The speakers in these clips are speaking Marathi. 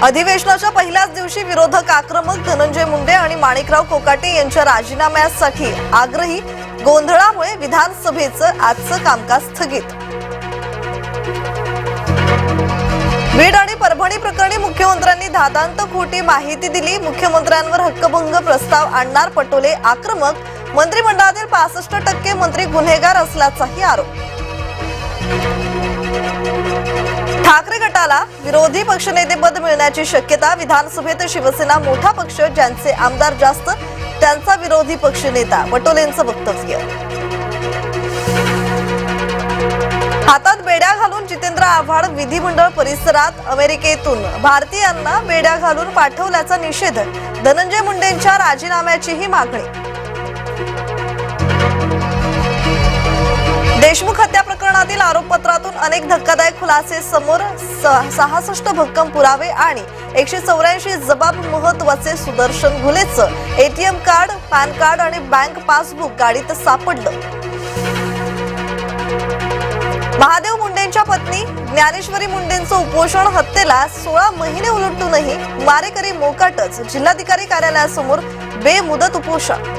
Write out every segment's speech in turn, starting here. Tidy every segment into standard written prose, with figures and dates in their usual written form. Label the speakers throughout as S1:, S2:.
S1: अधिवेशनाच्या पहिल्याच दिवशी विरोधक आक्रमक, धनंजय मुंडे आणि माणिकराव कोकाटे यांच्या राजीनाम्यासाठी आग्रही, गोंधळामुळे विधानसभेचं आजचं कामकाज स्थगित। बीड आणि परभणी प्रकरणी मुख्यमंत्र्यांनी धादांत खोटी माहिती दिली, मुख्यमंत्र्यांवर हक्कभंग प्रस्ताव आणणार पटोले आक्रमक, मंत्रिमंडळातील 65% मंत्री गुन्हेगार असल्याचाही आरोप। ठाकरे गटाला विरोधी पक्षनेतेपद मिळण्याची शक्यता, विधानसभेत शिवसेना मोठा पक्ष, ज्यांचे आमदार जास्त त्यांचा विरोधी पक्षनेता, पटोलेंचं वक्तव्य। हातात बेड्या घालून जितेंद्र आव्हाड विधिमंडळ परिसरात, अमेरिकेतून भारतीयांना बेड्या घालून पाठवल्याचा निषेध, धनंजय मुंडेंच्या राजीनाम्याचीही मागणी। देशमुख हत्या प्रकरणातील आरोपपत्रातून अनेक धक्कादायक खुलासे समोर, 66 भक्कम पुरावे आणि 184 जबाब, महत्त्वाचे सुदर्शन घुलेचं एटीएम कार्ड, पॅन कार्ड आणि बँक पासबुक गाडीत सापडलं। महादेव मुंडेंच्या पत्नी ज्ञानेश्वरी मुंडेंचं उपोषण, हत्येला 16 महिने उलटूनही मारेकरी मोकाटच, जिल्हाधिकारी कार्यालयासमोर बेमुदत उपोषण।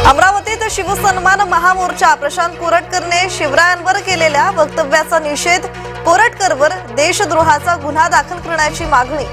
S1: अमरावतीत शिवसन्मान महामोर्चा, प्रशांत कोरटकरने शिवरायांवर केलेल्या वक्तव्याचा निषेध, कोरटकरवर देशद्रोहाचा गुन्हा दाखल करण्याची मागणी।